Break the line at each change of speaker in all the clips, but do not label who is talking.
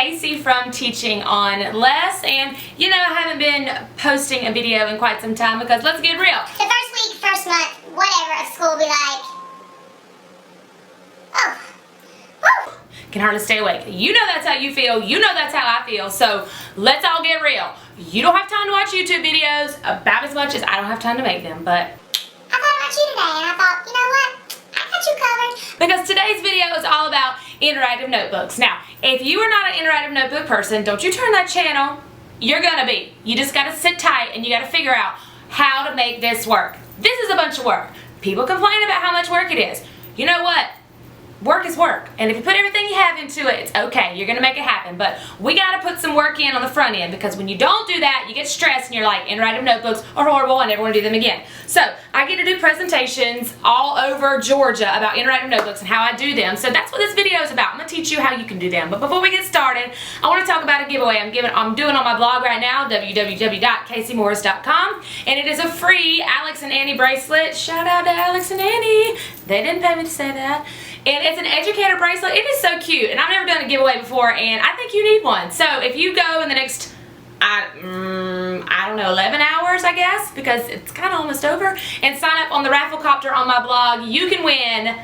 Kayse from Teaching on Less, and you know I haven't been posting a video in quite some time because let's get real.
The first week, first month, whatever of school will be like, oh, woo.
Can hardly stay awake. You know that's how you feel. You know that's how I feel. So let's all get real. You don't have time to watch YouTube videos about as much as I don't have time to make them, but
I thought about you today and I thought, you know what? I got you covered.
Because today's video is all about interactive notebooks. Now, if you are not an interactive notebook person, don't you turn that channel. You're gonna be. You just gotta sit tight and you gotta figure out how to make this work. This is a bunch of work. People complain about how much work it is. You know what? Work is work, and if you put everything you have into it, it's okay. You're gonna make it happen, but we gotta put some work in on the front end, because when you don't do that, you get stressed and you're like, interactive notebooks are horrible, I never wanna do them again. So I get to do presentations all over Georgia about interactive notebooks and how I do them. So that's what this video is about. I'm gonna teach you how you can do them. But before we get started, I wanna talk about a giveaway I'm doing on my blog right now, www.kaysemorris.com, and it is a free Alex and Annie bracelet. Shout out to Alex and Annie. They didn't pay me to say that. And it's an educator bracelet. It is so cute, and I've never done a giveaway before, and I think you need one. So if you go in the next, I don't know, 11 hours, I guess, because it's kind of almost over, and sign up on the raffle copter on my blog, you can win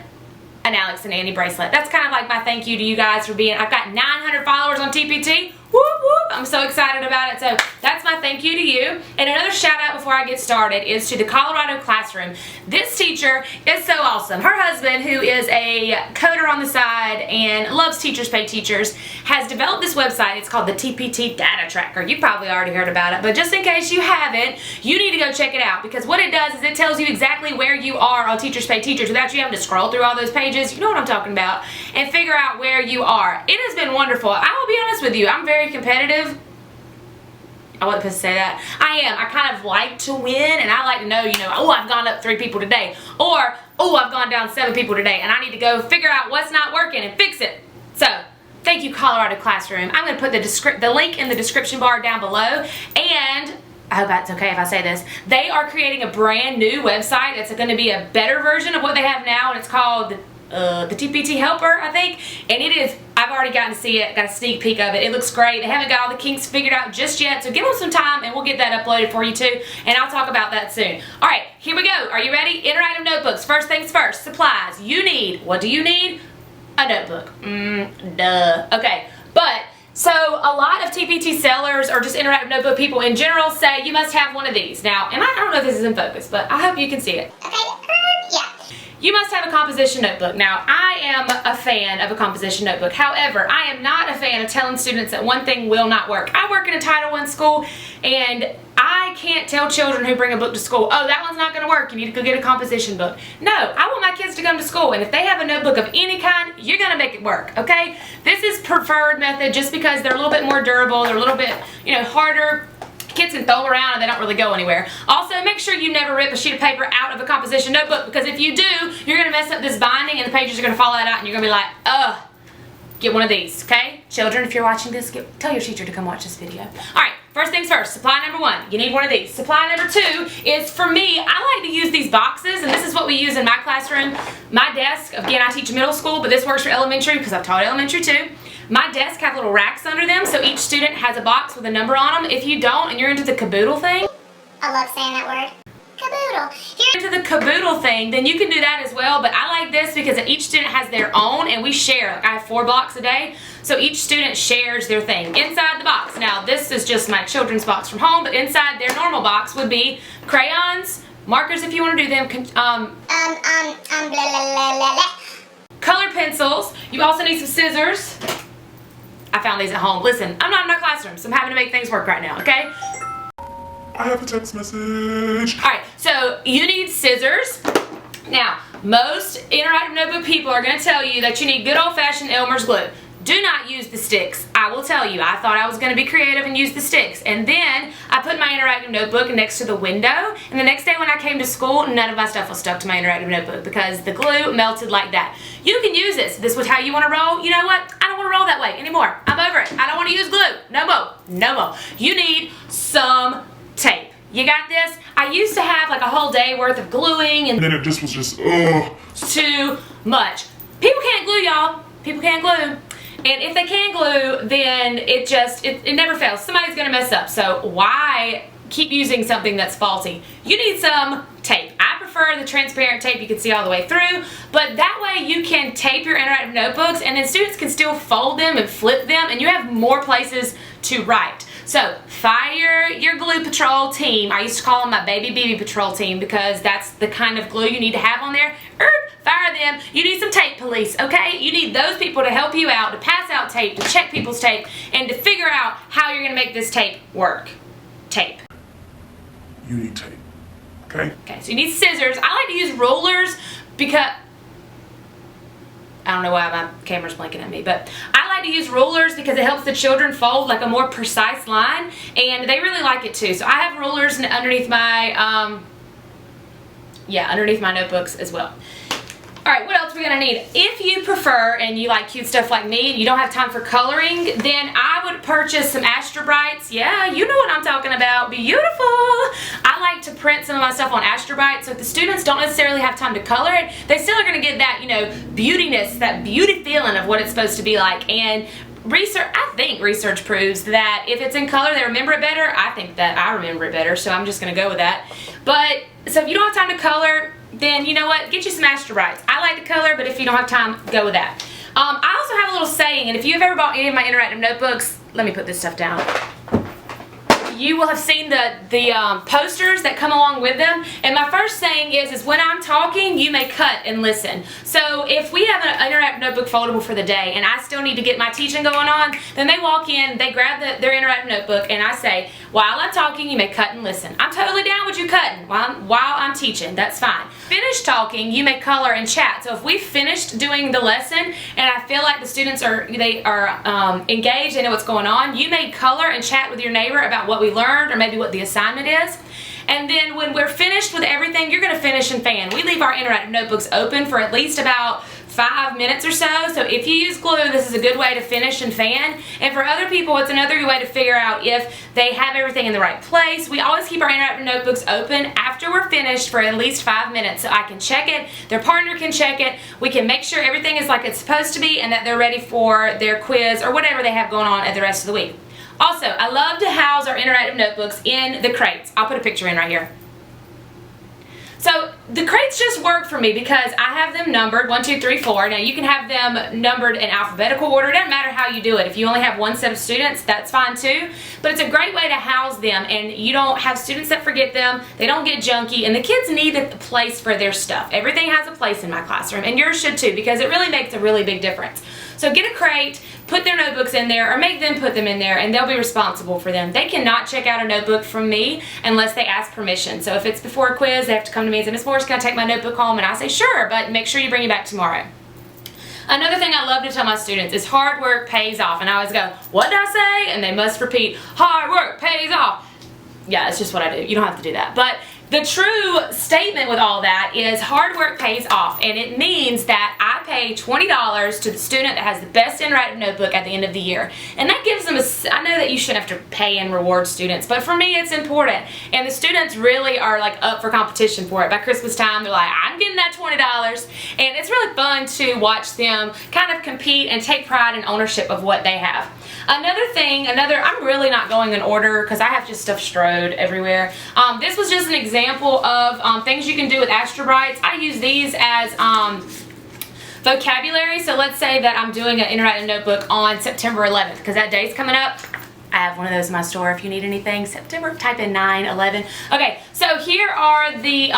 an Alex and Annie bracelet. That's kind of like my thank you to you guys for being, I've got 900 followers on TPT. Whoop, whoop. I'm so excited about it. So that's my thank you to you. And another shout out before I get started is to the Colorado Classroom. This teacher is so awesome. Her husband, who is a coder on the side and loves Teachers Pay Teachers, has developed this website. It's called the TPT Data Tracker. You probably already heard about it, but just in case you haven't, you need to go check it out, because what it does is it tells you exactly where you are on Teachers Pay Teachers without you having to scroll through all those pages. You know what I'm talking about, and figure out where you are. It has been wonderful. I will be honest with you, I'm very competitive. I wasn't supposed to say that. I am. I kind of like to win, and I like to know, oh, I've gone up 3 people today, or oh, I've gone down 7 people today, and I need to go figure out what's not working and fix it. So thank you, Colorado Classroom. I'm going to put the link in the description bar down below, and I hope that's okay if I say this. They are creating a brand new website. It's going to be a better version of what they have now, and it's called the TPT Helper, I think, and it is, I've already gotten to see it, got a sneak peek of it. It looks great. They haven't got all the kinks figured out just yet, so give them some time and we'll get that uploaded for you too, and I'll talk about that soon. Alright, here we go. Are you ready? Interactive notebooks. First things first, supplies. You need, what do you need? A notebook. Duh. Okay, but so a lot of TPT sellers or just interactive notebook people in general say you must have one of these. Now, and I don't know if this is in focus, but I hope you can see it.
Okay, yeah.
You must have a composition notebook. Now, I am a fan of a composition notebook. However, I am not a fan of telling students that one thing will not work. I work in a Title I school, and I can't tell children who bring a book to school, oh, that one's not going to work, you need to go get a composition book. No, I want my kids to come to school, and if they have a notebook of any kind, you're going to make it work, okay? This is preferred method just because they're a little bit more durable, they're a little bit, harder. Kids can throw them around and they don't really go anywhere. Also, make sure you never rip a sheet of paper out of a composition notebook, because if you do, you're going to mess up this binding and the pages are going to fall out and you're going to be like, ugh. Get one of these, okay? Children, if you're watching this, tell your teacher to come watch this video. Alright, first things first, supply number 1. You need one of these. Supply number 2 is, for me, I like to use these boxes, and this is what we use in my classroom. My desk, again, I teach middle school, but this works for elementary because I've taught elementary too. My desk have little racks under them, so each student has a box with a number on them. If you don't, and you're into the caboodle thing,
I love saying that word. Caboodle.
If you're into the caboodle thing, then you can do that as well, but I like this because each student has their own, and we share. Like, I have 4 blocks a day, so each student shares their thing inside the box. Now, this is just my children's box from home, but inside their normal box would be crayons, markers if you want to do them,
Blah, blah, blah, blah.
colored pencils. You also need some scissors. I found these at home. Listen, I'm not in my classroom, so I'm having to make things work right now, okay?
I have a text message.
Alright, so you need scissors. Now, most interactive notebook people are going to tell you that you need good old-fashioned Elmer's glue. Do not use the sticks. I will tell you, I thought I was going to be creative and use the sticks. And then I put my interactive notebook next to the window, and the next day when I came to school, none of my stuff was stuck to my interactive notebook because the glue melted like that. You can use this. This was how you want to roll. You know what? I don't want to roll that way anymore. I'm over it. I don't want to use glue. No more. No more. You need some tape. You got this? I used to have like a whole day worth of gluing, and
then it just was ugh.
Too much. People can't glue, y'all. People can't glue. And if they can glue, then it never fails. Somebody's gonna mess up. So why keep using something that's faulty? You need some tape. I prefer the transparent tape you can see all the way through, but that way you can tape your interactive notebooks and then students can still fold them and flip them and you have more places to write. So fire your glue patrol team. I used to call them my baby BB patrol team because that's the kind of glue you need to have on there. Fire them. You need some tape police, okay? You need those people to help you out, to pass out tape, to check people's tape, and to figure out how you're gonna make this tape work. Tape.
You need tape. Okay?
Okay, so you need scissors. I like to use rulers because I don't know why my camera's blinking at me, but I like to use rulers because it helps the children fold like a more precise line, and they really like it too. So I have rulers underneath my underneath my notebooks as well. Alright, what else are we going to need? If you prefer and you like cute stuff like me and you don't have time for coloring, then I would purchase some Astra Brights. Yeah, you know what I'm talking about. Beautiful! I like to print some of my stuff on Astra Brights, so if the students don't necessarily have time to color it, they still are going to get that, beautiness, that beauty feeling of what it's supposed to be like. And I think research proves that if it's in color, they remember it better. I think that I remember it better, so I'm just going to go with that. But, so if you don't have time to color, then you know what? Get you some Astra Brights. I like to color, but if you don't have time, go with that. I also have a little saying, and if you've ever bought any of my interactive notebooks, let me put this stuff down. You will have seen the posters that come along with them. And my first saying is when I'm talking, you may cut and listen. So if we have an interactive notebook foldable for the day and I still need to get my teaching going on, then they walk in, they grab their interactive notebook, and I say, while I'm talking, you may cut and listen. I'm totally down with you cutting while I'm teaching. That's fine. Finish talking, you may color and chat. So if we finished doing the lesson and I feel like the students are engaged, they know what's going on, you may color and chat with your neighbor about what we learned or maybe what the assignment is. And then when we're finished with everything, you're going to finish and fan. We leave our interactive notebooks open for at least about 5 minutes or so. So if you use glue, this is a good way to finish and fan. And for other people, it's another good way to figure out if they have everything in the right place. We always keep our interactive notebooks open after we're finished for at least 5 minutes. So I can check it, their partner can check it, we can make sure everything is like it's supposed to be and that they're ready for their quiz or whatever they have going on at the rest of the week. Also, I love to house our interactive notebooks in the crates. I'll put a picture in right here. So the crates just work for me because I have them numbered 1, 2, 3, 4. Now you can have them numbered in alphabetical order. It doesn't matter how you do it. If you only have one set of students, that's fine too. But it's a great way to house them and you don't have students that forget them. They don't get junky and the kids need a place for their stuff. Everything has a place in my classroom and yours should too because it really makes a really big difference. So get a crate, put their notebooks in there or make them put them in there and they'll be responsible for them. They cannot check out a notebook from me unless they ask permission. So if it's before a quiz, they have to come to me and say, Miss Morris, can I take my notebook home? And I say, sure, but make sure you bring it back tomorrow. Another thing I love to tell my students is hard work pays off. And I always go, what did I say? And they must repeat, hard work pays off. Yeah, it's just what I do. You don't have to do that. But the true statement with all that is hard work pays off, and it means that I pay $20 to the student that has the best interactive notebook at the end of the year. And that gives them I know that you shouldn't have to pay and reward students, but for me it's important. And the students really are like up for competition for it. By Christmas time, they're like, I'm getting that $20. And it's really fun to watch them kind of compete and take pride and ownership of what they have. I'm really not going in order because I have just stuff strode everywhere. This was just an example of things you can do with Astra Brights. I use these as vocabulary. So let's say that I'm doing an interactive notebook on September 11th because that day's coming up. I have one of those in my store if you need anything. September, type in 9/11. Okay, so here are the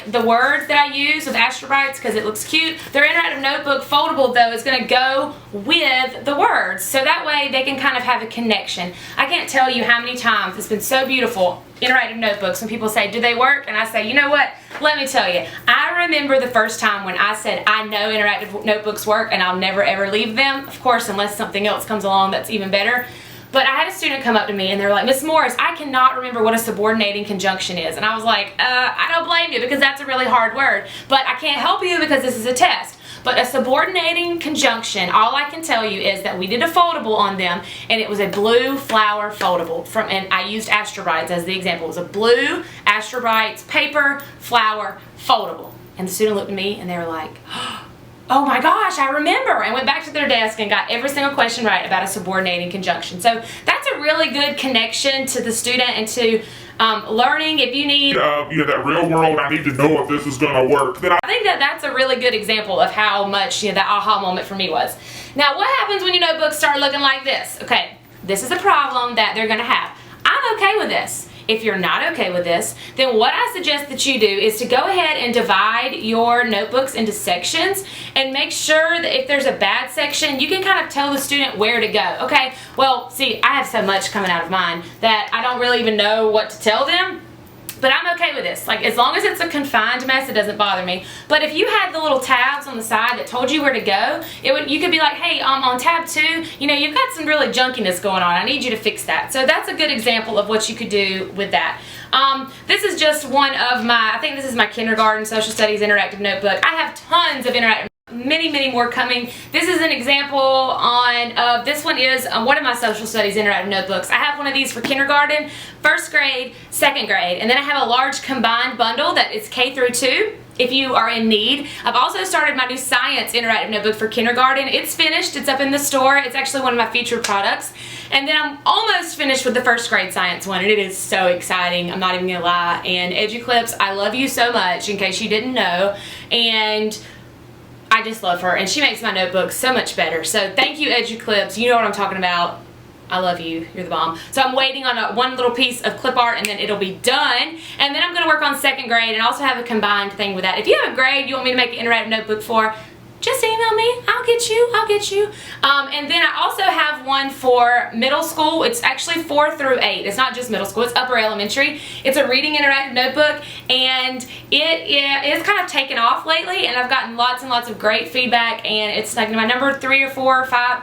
the words that I use with Astra Brights because it looks cute. Their interactive notebook foldable though is going to go with the words, so that way they can kind of have a connection. I can't tell you how many times it's been so beautiful. Interactive notebooks when people say, do they work? And I say, you know what? Let me tell you. I remember the first time when I said, I know interactive notebooks work and I'll never ever leave them. Of course, unless something else comes along that's even better. But I had a student come up to me and they were like, Miss Morris, I cannot remember what a subordinating conjunction is. And I was like, I don't blame you because that's a really hard word. But I can't help you because this is a test. But a subordinating conjunction, all I can tell you is that we did a foldable on them and it was a blue flower foldable. And I used Astra Brights as the example. It was a blue Astra Brights paper flower foldable. And the student looked at me and they were like, oh, oh my gosh, I remember, and went back to their desk and got every single question right about a subordinating conjunction. So that's a really good connection to the student and to learning. If you need
that real world, I need to know if this is gonna work. Then
I think that that's a really good example of how much that aha moment for me was. Now, what happens when your notebooks start looking like this? Okay, this is a problem that they're gonna have. I'm okay with this. If you're not okay with this, then what I suggest that you do is to go ahead and divide your notebooks into sections and make sure that if there's a bad section, you can kind of tell the student where to go. Okay, well, see, I have so much coming out of mine that I don't really even know what to tell them. But I'm okay with this. Like, as long as it's a confined mess, it doesn't bother me. But if you had the little tabs on the side that told you where to go, you could be like, hey, on tab 2, you've got some really junkiness going on. I need you to fix that. So that's a good example of what you could do with that. This is just one of I think this is my kindergarten social studies interactive notebook. I have tons of interactive, many more coming. This is an example this one is one of my social studies interactive notebooks. I have one of these for kindergarten, 1st grade, 2nd grade, and then I have a large combined bundle that is K through 2 if you are in need. I've also started my new science interactive notebook for kindergarten. It's finished, it's up in the store. It's actually one of my featured products. And then I'm almost finished with the 1st grade science one, and it is so exciting, I'm not even gonna lie. And EduClips, I love you so much, in case you didn't know. And I just love her, and she makes my notebook so much better. So thank you, EduClips. You know what I'm talking about. I love you. You're the bomb. So I'm waiting on one little piece of clip art, and then it'll be done. And then I'm going to work on 2nd grade and also have a combined thing with that. If you have a grade you want me to make an interactive notebook for, just email me. I'll get you. And then I also have one for middle school. It's actually 4 through 8. It's not just middle school, it's upper elementary. It's a reading interactive notebook, and it is kind of taken off lately, and I've gotten lots and lots of great feedback, and it's like my number 3 or 4 or 5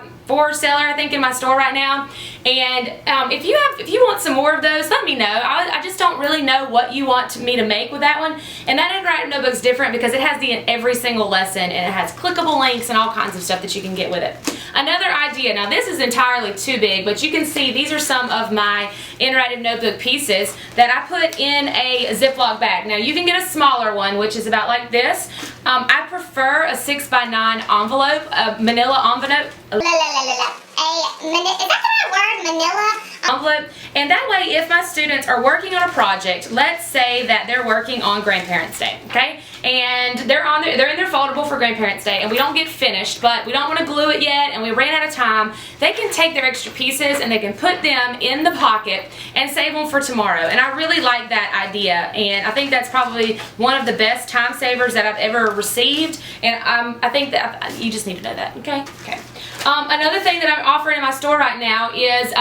seller, I think, in my store right now. And if you want some more of those, let me know. I just don't really know what you want me to make with that one. And that interactive notebook's different because it has in every single lesson, and it has clickable links and all kinds of stuff that you can get with it. Another idea, now this is entirely too big, but you can see these are some of my interactive notebook pieces that I put in a Ziploc bag. Now you can get a smaller one, which is about like this. I prefer a 6x9 envelope, a manila envelope.
Is that the right word? Manila?
Envelope. And that way, if my students are working on a project, let's say that they're working on Grandparents' Day, okay? And they're in their foldable for Grandparents' Day, and we don't get finished, but we don't want to glue it yet, and we ran out of time. They can take their extra pieces and they can put them in the pocket and save them for tomorrow. And I really like that idea, and I think that's probably one of the best time savers that I've ever received. And I think that you just need to know that, okay? Okay. Another thing that I'm offering in my store right now is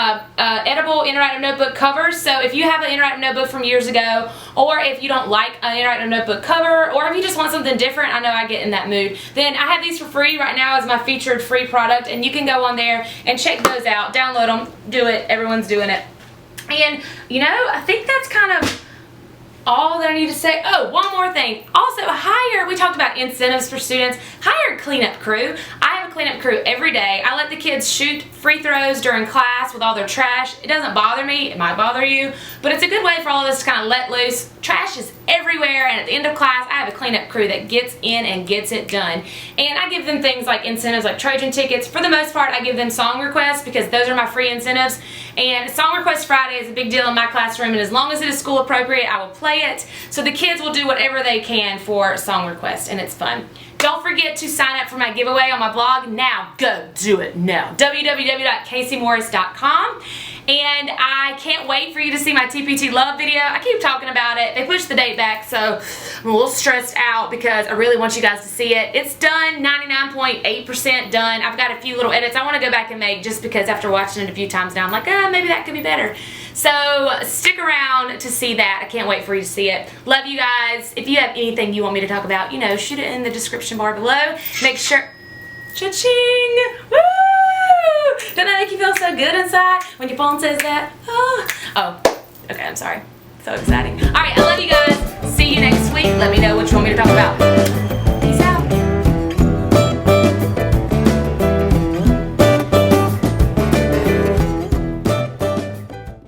edible interactive notebook covers. So if you have an interactive notebook from years ago, or if you don't like an interactive notebook cover, or if you just want something different, I know I get in that mood, then I have these for free right now as my featured free product, and you can go on there and check those out, download them, do it, everyone's doing it. And I think that's kind of all that I need to say. Oh, one more thing. Also, we talked about incentives for students. Hire a cleanup crew. I have a cleanup crew every day. I let the kids shoot free throws during class with all their trash. It doesn't bother me. It might bother you, but it's a good way for all of us to kind of let loose. Trash is everywhere, and at the end of class, I have a cleanup crew that gets in and gets it done. And I give them things like incentives like Trojan tickets. For the most part, I give them song requests because those are my free incentives. And Song Request Friday is a big deal in my classroom, and as long as it is school appropriate, I will play it. So the kids will do whatever they can for song requests, and it's fun. Don't forget to sign up for my giveaway on my blog. Now, go do it now. www.kaysemorris.com. And I can't wait for you to see my TPT Love video. I keep talking about it. They pushed the date back, so I'm a little stressed out because I really want you guys to see it. It's done, 99.8% done. I've got a few little edits I want to go back and make just because after watching it a few times now, I'm like, maybe that could be better. So stick around to see that. I can't wait for you to see it. Love you guys. If you have anything you want me to talk about, shoot it in the description bar below. Make sure, cha-ching, woo! Doesn't that make you feel so good inside when your phone says that? Oh, okay, I'm sorry. So exciting. All right, I love you guys. See you next week. Let me know what you want me to talk about.